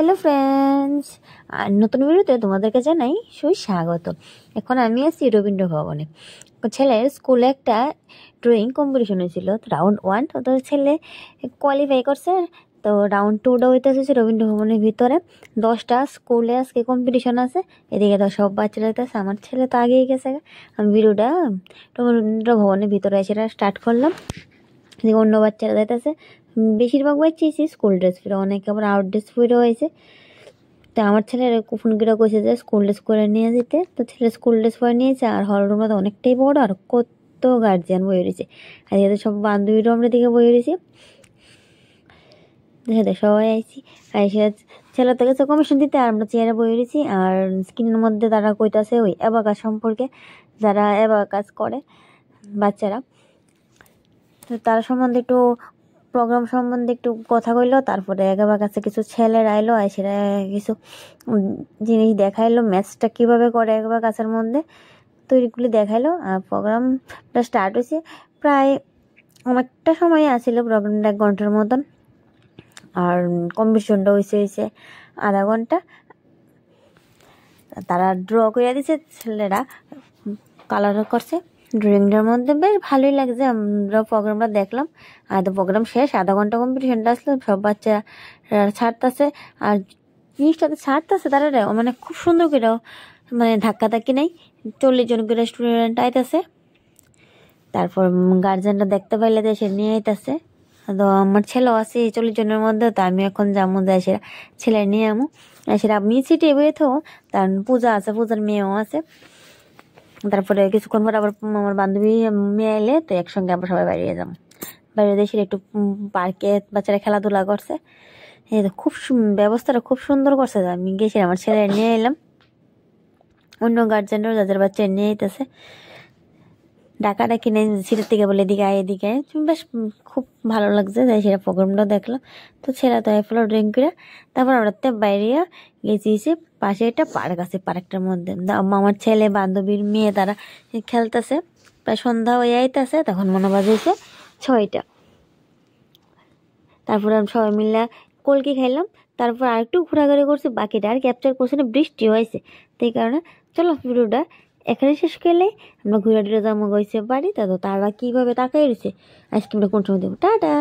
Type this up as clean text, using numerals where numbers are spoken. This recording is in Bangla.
হ্যালো ফ্রেন্ডস, আর নতুন ভিডিওতে তোমাদেরকে জানাই সুস্বাগত। এখন আমি আছি রবীন্দ্র ভবনে। ছেলের স্কুলে একটা ড্রয়িং কম্পিটিশন হয়েছিল, রাউন্ড 1। তো ছেলে কোয়ালিফাই করছে, তো রাউন্ড 2টা হইতেছে রবীন্দ্র ভবনের ভিতরে। 10টা স্কুলে আজকে কম্পিটিশন আছে। এদিকে তো সব বাচ্চারা হইতেছে, আমার ছেলে তো আগেই গেছে। আমি ভিডিওটা রবীন্দ্র ভবনের ভিতরে এসে স্টার্ট করলাম। এদিকে অন্য বাচ্চারা যাইতেছে, বেশিরভাগ বাচ্চাই স্কুল ড্রেস পরে, অনেকে আবার আউট ড্রেস পরে হয়েছে। তো আমার ছেলের ফোন করে কইছে যে স্কুল ড্রেস করে নিয়ে যেতে, তো ছেলে স্কুল ড্রেস পরে নিয়েছে। আর হল রুমটা তো অনেকটাই বড়, আর কত গার্জিয়ান বই রয়েছে, আর এদের সব বান্ধবীরা আমরা দিকে বই রয়েছে। দেখে সবাই আইছি, আইসে ছেলে তো গেছে কমিশন দিতে, আর আমরা চেয়ারে বই রয়েছি। আর স্ক্রিনের মধ্যে তারা কইতাছে ওই অ্যাবাকাস সম্পর্কে, যারা অ্যাবাকাস করে বাচ্চারা, তো তার সম্বন্ধে একটু প্রোগ্রাম সম্বন্ধে একটু কথা কইলো। তারপরে একবার কাছে কিছু ছেলেরা আইলো, সেটা কিছু জিনিস দেখাইলো, ম্যাথসটা কীভাবে করে একবার কাছের মধ্যে তৈরিগুলি দেখাইলো। আর প্রোগ্রামটা স্টার্ট হয়েছে প্রায় অনেকটা সময় আসছিল, প্রোগ্রামটা 1 ঘন্টার মতন। আর কম্পিটিশনটা হয়েছে আধা ঘন্টা। তারা ড্র করে দিছে, ছেলেরা কালার করছে ড্রয়িংটার মধ্যে। বেশ ভালোই লাগছে, আমরা প্রোগ্রামটা দেখলাম। আর তো প্রোগ্রাম শেষ, আধা ঘন্টা কম্পিটিশনটা আসলো, সব বাচ্চারা ছাড়তেছে। আর জিনিসটাতে ছাড়তেছে তারা মানে খুব সুন্দর করে, মানে ধাক্কি নেই। 40 জন করে স্টুডেন্ট আইতেছে। তারপর গার্জেনরা দেখতে পাইলে সে নিয়ে আইতেছে। তো আমার ছেলেও আছে 40 জনের মধ্যে। তো আমি এখন যাবো, যাই সেটা ছেলে নিয়ে আমু, সেটা আমি সিটে বইয়ে থাকবো। তার পূজা আছে, পূজার মেয়েও আছে। তারপরে কিছুক্ষণ পর আবার আমার বান্ধবী মেয়ে এলে, তো একসঙ্গে আবার সবাই বেরিয়ে যাবো। বাইরে দেশে একটু পার্কে বাচ্চারা খেলাধুলা করছে। এই তো খুব ব্যবস্থাটা খুব সুন্দর করছে। আমি গেছি, আমার ছেলে নিয়ে এলাম, অন্য গার্জেনরাও যাদের বাচ্চা নিয়ে যেতেছে। ডাকাটা কিনে সিটের থেকে বলে এদিকে আয়, এদিকে আয়। বেশ খুব ভালো লাগছে, যাই সেটা প্রোগ্রামটাও দেখলাম। তো ছেলে তো এফলো ড্রিঙ্ক করে তারপর আমরা বাইরে গেছি পাশে একটা পার্ক আছে। পার্কটার মধ্যে আমার ছেলে বান্ধবীর মেয়ে তারা খেলতেছে। প্রায় সন্ধ্যা হয়ে আইতেছে, তখন মনে বাজেছে 6টা। তারপরে আমি সবাই মিলে কলকি খাইলাম। তারপর আরেকটু ঘোরাঘুরি করছি, বাকিটা আর ক্যাপচার করছি না, বৃষ্টি হয়েছে। তো এই কারণে চলো ভিডিওটা এখানে শেষ করলে আমরা ঘুরে টুরে যাবো গেছে বাড়ি। তো তারা কিভাবে তাকাই রয়েছে, আইসক্রিমটা কোন সময় দেবো। টাটা।